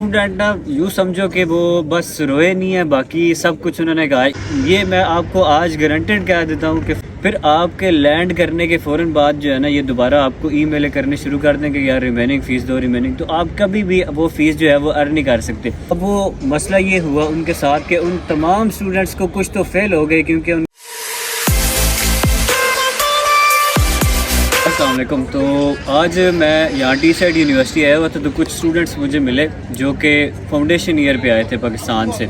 Student ना यूँ समझो कि वो बस रोए नहीं है, बाकी सब कुछ उन्होंने कहा। ये मैं आपको आज गारंटेड कह देता हूँ कि फिर आपके लैंड करने के फ़ौरन बाद जो है ना, ये दोबारा आपको ईमेल करने शुरू कर दें कि यार रिमेनिंग फ़ीस दो रिमेनिंग, तो आप कभी भी वो फ़ीस जो है वो अर्न नहीं कर सकते। अब वो मसला ये हुआ उनके साथ कि उन तमाम स्टूडेंट्स को कुछ तो फेल हो गए, क्योंकि अस्सलाम वालेकुम। तो आज मैं यहाँ टी साइड यूनिवर्सिटी आया हुआ था, तो कुछ स्टूडेंट्स मुझे मिले जो कि फाउंडेशन ईयर पे आए थे पाकिस्तान से।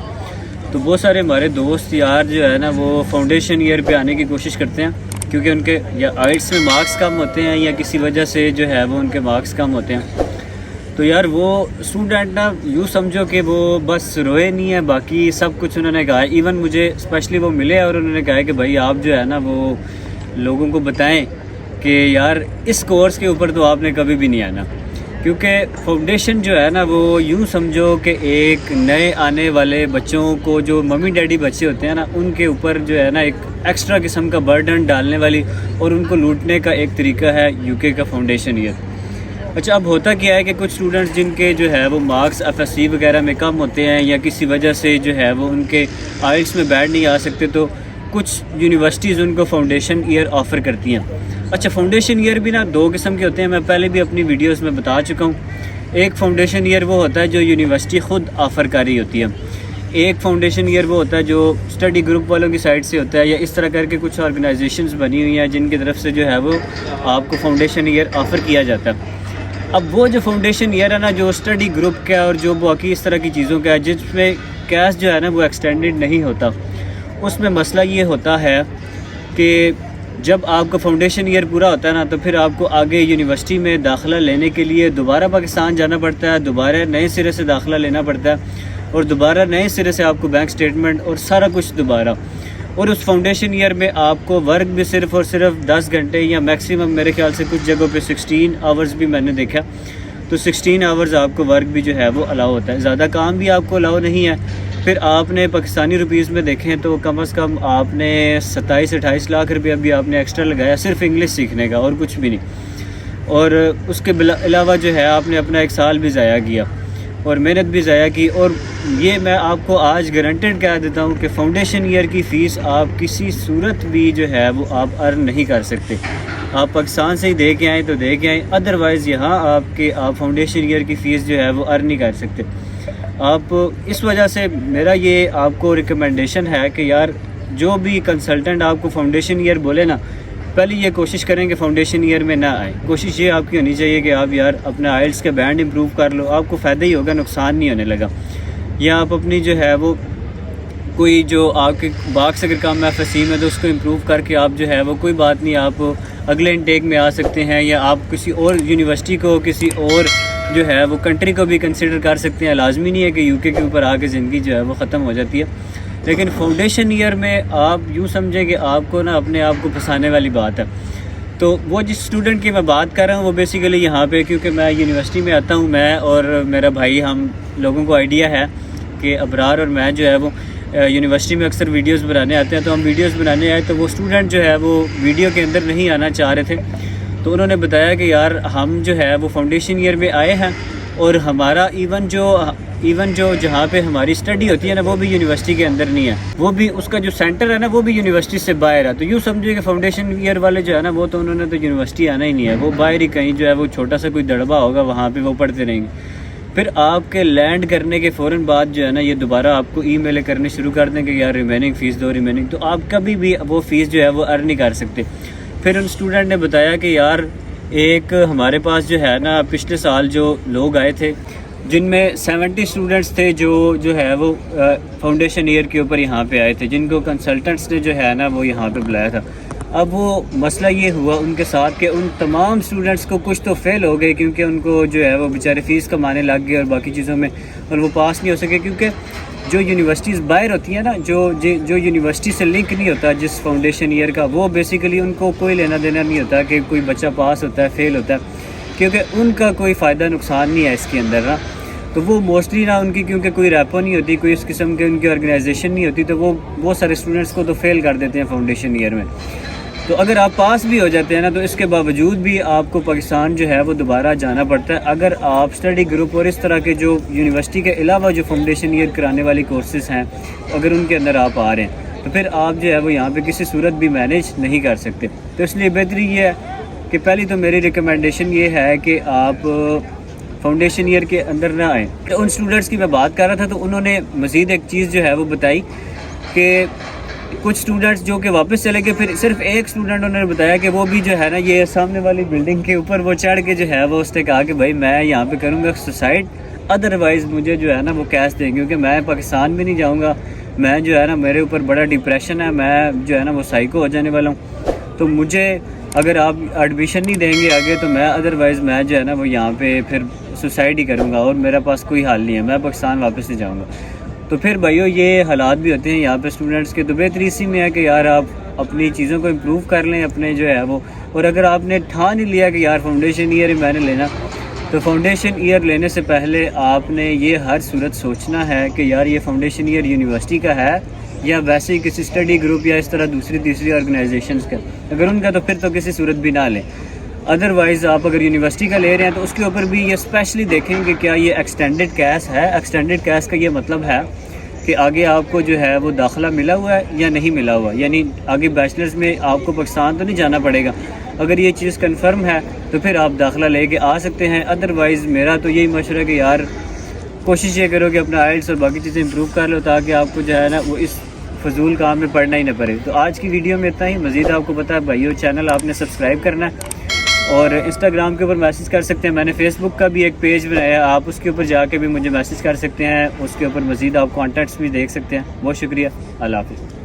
तो बहुत सारे हमारे दोस्त यार जो है ना, वो फाउंडेशन ईयर पे आने की कोशिश करते हैं, क्योंकि उनके या आइट्स में मार्क्स कम होते हैं या किसी वजह से जो है वो उनके मार्क्स कम होते हैं। तो यार वो स्टूडेंट ना यूँ समझो कि वो बस रोए नहीं है, बाकी सब कुछ उन्होंने कहा। इवन मुझे स्पेशली वो मिले और उन्होंने कहा कि भाई आप जो है ना वो लोगों को बताएं कि यार इस कोर्स के ऊपर तो आपने कभी भी नहीं आना, क्योंकि फाउंडेशन जो है ना वो यूँ समझो कि एक नए आने वाले बच्चों को, जो मम्मी डैडी बच्चे होते हैं ना, उनके ऊपर जो है ना एक एक्स्ट्रा किस्म का बर्डन डालने वाली और उनको लूटने का एक तरीका है यूके का फाउंडेशन ईयर। अच्छा, अब होता क्या है कि कुछ स्टूडेंट्स जिनके जो है वो मार्क्स एफएससी वगैरह में कम होते हैं या किसी वजह से जो है वो उनके आइल्स में बैठ नहीं आ सकते, तो कुछ यूनिवर्सिटीज़ उनको फाउंडेशन ईयर ऑफ़र करती हैं। अच्छा, फाउंडेशन ईयर भी ना दो किस्म के होते हैं, मैं पहले भी अपनी वीडियोस में बता चुका हूँ। एक फाउंडेशन ईयर वो होता है जो यूनिवर्सिटी ख़ुद ऑफ़र कर रही होती है, एक फाउंडेशन ईयर वो होता है जो स्टडी ग्रुप वालों की साइड से होता है, या इस तरह करके कुछ ऑर्गेनाइजेशंस बनी हुई हैं जिनकी तरफ से जो है वो आपको फाउंडेशन ईयर ऑफ़र किया जाता है। अब वो जो फाउंडेशन ईयर है ना, जो स्टडी ग्रुप का और जो बाकी इस तरह की चीज़ों का है, जिसमें कैश जो है ना वो एक्सटेंडेड नहीं होता, उसमें मसला ये होता है कि जब आपका फाउंडेशन ईयर पूरा होता है ना, तो फिर आपको आगे यूनिवर्सिटी में दाखिला लेने के लिए दोबारा पाकिस्तान जाना पड़ता है, दोबारा नए सिरे से दाखिला लेना पड़ता है, और दोबारा नए सिरे से आपको बैंक स्टेटमेंट और सारा कुछ दोबारा। और उस फाउंडेशन ईयर में आपको वर्क भी सिर्फ़ और सिर्फ 10 घंटे या मैक्सिमम मेरे ख्याल से कुछ जगहों पे 16 आवर्स भी मैंने देखा, तो 16 आवर्स आपको वर्क भी जो है वो अलाउ होता है, ज़्यादा काम भी आपको अलाउ नहीं है। फिर आपने पाकिस्तानी रुपीज़ में देखें तो कम से कम आपने 27-28 लाख रुपया भी आपने एक्स्ट्रा लगाया सिर्फ इंग्लिश सीखने का, और कुछ भी नहीं। और उसके अलावा जो है आपने अपना एक साल भी ज़ाया किया और मेहनत भी ज़ाया की। और ये मैं आपको आज गारंटेड कह देता हूँ कि फाउंडेशन ईयर की फ़ीस आप किसी सूरत भी जो है वो आप अर्न नहीं कर सकते। आप पाकिस्तान से ही दे के आएँ तो दे के आएँ, अदरवाइज़ यहाँ आप फाउंडेशन ईयर की फ़ीस जो है वो अर्न नहीं कर सकते आप। इस वजह से मेरा ये आपको रिकमेंडेशन है कि यार जो भी कंसल्टेंट आपको फाउंडेशन ईयर बोले ना, पहले ये कोशिश करें कि फाउंडेशन ईयर में ना आए। कोशिश ये आपकी होनी चाहिए कि आप यार अपना आइल्स का बैंड इम्प्रूव कर लो, आपको फ़ायदा ही होगा, नुकसान नहीं होने लगा। या आप अपनी जो है वो कोई जो आपके बाक्स अगर कम एफएससी में तो उसको इम्प्रूव करके आप जो है वो कोई बात नहीं, आप अगले इनटेक में आ सकते हैं, या आप किसी और यूनिवर्सिटी को, किसी और जो है वो कंट्री को भी कंसिडर कर सकते हैं। लाजमी नहीं है कि यूके के ऊपर आके ज़िंदगी जो है वो ख़त्म हो जाती है, लेकिन फाउंडेशन ईयर में आप यूँ समझें कि आपको ना अपने आप को फंसाने वाली बात है। तो वो जिस स्टूडेंट की मैं बात कर रहा हूँ वो बेसिकली यहाँ पे, क्योंकि मैं यूनिवर्सिटी में आता हूँ, मैं और मेरा भाई, हम लोगों को आइडिया है कि अबरार और मैं जो है वो यूनिवर्सिटी में अक्सर वीडियोस बनाने आते हैं। तो हम वीडियोस बनाने आए तो वो स्टूडेंट जो है वो वीडियो के अंदर नहीं आना चाह रहे थे, तो उन्होंने बताया कि यार हम जो है वो फाउंडेशन ईयर में आए हैं, और हमारा इवन जो जहाँ पे हमारी स्टडी होती है ना, वो भी यूनिवर्सिटी के अंदर नहीं है, वो भी उसका जो सेंटर है ना वो भी यूनिवर्सिटी से बाहर है। तो यूँ समझिए कि फाउंडेशन ईयर वाले जो है ना, वो तो उन्होंने तो यूनिवर्सिटी आना ही नहीं है, वो बाहर ही कहीं जो है वो छोटा सा कोई दड़बा होगा, वहाँ पर वो पढ़ते रहेंगे। फिर आपके लैंड करने के फ़ौरन बाद जो है ना, ये दोबारा आपको ईमेल करने शुरू कर दें कि यार रिमेनिंग फ़ीस दो रिमेनिंग, तो आप कभी भी वो फ़ीस जो है वो अर्न नहीं कर सकते। फिर उन स्टूडेंट ने बताया कि यार एक हमारे पास जो है ना, पिछले साल जो लोग आए थे जिनमें 70 स्टूडेंट्स थे जो है वो फाउंडेशन ईयर के ऊपर यहाँ पे आए थे, जिनको कंसल्टेंट्स ने जो है ना वो यहाँ पे बुलाया था। अब वो मसला ये हुआ उनके साथ कि उन तमाम स्टूडेंट्स को कुछ तो फेल हो गए, क्योंकि उनको जो है वो बेचारे फ़ीस कमाने लग गए और बाकी चीज़ों में, और वो पास नहीं हो सके, क्योंकि जो यूनिवर्सिटीज़ बाहर होती हैं ना, जो यूनिवर्सिटी से लिंक नहीं होता जिस फाउंडेशन ईयर का, वो बेसिकली उनको कोई लेना देना नहीं होता कि कोई बच्चा पास होता है फेल होता है, क्योंकि उनका कोई फ़ायदा नुकसान नहीं है इसके अंदर ना। तो वो मोस्टली ना उनकी, क्योंकि कोई रैपो नहीं होती, कोई इस किस्म के उनकी ऑर्गेनाइजेशन नहीं होती, तो वो बहुत सारे स्टूडेंट्स को तो फेल कर देते हैं फाउंडेशन ईयर में। تو اگر آپ پاس بھی ہو جاتے ہیں نا تو اس کے باوجود بھی آپ کو پاکستان جو ہے وہ دوبارہ جانا پڑتا ہے. اگر آپ اسٹڈی گروپ اور اس طرح کے جو یونیورسٹی کے علاوہ جو فاؤنڈیشن ایئر کرانے والی کورسز ہیں اگر ان کے اندر آپ آ رہے ہیں تو پھر آپ جو ہے وہ یہاں پہ کسی صورت بھی مینیج نہیں کر سکتے. تو اس لیے بہتری یہ ہے کہ پہلی تو میری ریکمنڈیشن یہ ہے کہ آپ فاؤنڈیشن ایئر کے اندر نہ آئیں. ان اسٹوڈنٹس کی میں بات کر رہا تھا تو انہوں نے مزید ایک چیز جو ہے وہ بتائی کہ کچھ اسٹوڈنٹس جو کہ واپس چلے گئے, پھر صرف ایک اسٹوڈنٹ انہوں نے بتایا کہ وہ بھی جو ہے نا یہ سامنے والی بلڈنگ کے اوپر وہ چڑھ کے جو ہے وہ اس نے کہا کہ بھائی میں یہاں پہ کروں گا سوسائڈ, ادروائز مجھے جو ہے نا وہ کیش دیں کیونکہ میں پاکستان بھی نہیں جاؤں گا, میں جو ہے نا میرے اوپر بڑا ڈپریشن ہے, میں جو ہے نا وہ سائیکو ہو جانے والا ہوں. تو مجھے اگر آپ ایڈمیشن نہیں دیں گے آگے تو میں ادروائز میں جو ہے نا وہ یہاں پہ پھر سوسائڈ ہی کروں گا اور میرے پاس کوئی حل نہیں ہے, میں پاکستان واپس نہیں جاؤں گا. تو پھر بھائیو یہ حالات بھی ہوتے ہیں یہاں پہ اسٹوڈنٹس کے. تو بہتری اسی میں ہے کہ یار آپ اپنی چیزوں کو امپروو کر لیں اپنے جو ہے وہ, اور اگر آپ نے ٹھان نہیں لیا کہ یار فاؤنڈیشن ایئر ہی میں نے لینا تو فاؤنڈیشن ایئر لینے سے پہلے آپ نے یہ ہر صورت سوچنا ہے کہ یار یہ فاؤنڈیشن ایئر یونیورسٹی کا ہے یا ویسے ہی کسی اسٹڈی گروپ یا اس طرح دوسری تیسری آرگنائزیشنز کا. اگر ان کا تو پھر تو کسی صورت بھی نہ لیں. ادروائز آپ اگر یونیورسٹی کا لے رہے ہیں تو اس کے اوپر بھی یہ اسپیشلی دیکھیں کہ کیا یہ ایکسٹینڈڈ کیس ہے. ایکسٹینڈڈ کیس کا یہ مطلب ہے کہ آگے آپ کو جو ہے وہ داخلہ ملا ہوا ہے یا نہیں ملا ہوا, یعنی آگے بیچلرز میں آپ کو پاکستان تو نہیں جانا پڑے گا. اگر یہ چیز کنفرم ہے تو پھر آپ داخلہ لے کے آ سکتے ہیں. ادروائز میرا تو یہی مشورہ ہے کہ یار کوشش یہ کرو کہ اپنا آئلٹس اور باقی چیزیں امپروو کر لو تاکہ آپ کو جو ہے نا وہ اس فضول کام میں پڑھنا ہی نہ پڑے. تو آج کی ویڈیو میں اتنا ہی. مزید آپ کو پتہ ہے بھائیو چینل آپ نے سبسکرائب کرنا ہے اور انسٹاگرام کے اوپر میسیج کر سکتے ہیں. میں نے فیس بک کا بھی ایک پیج بنایا, آپ اس کے اوپر جا کے بھی مجھے میسیج کر سکتے ہیں. اس کے اوپر مزید آپ کانٹیکٹس بھی دیکھ سکتے ہیں. بہت شکریہ, اللہ حافظ.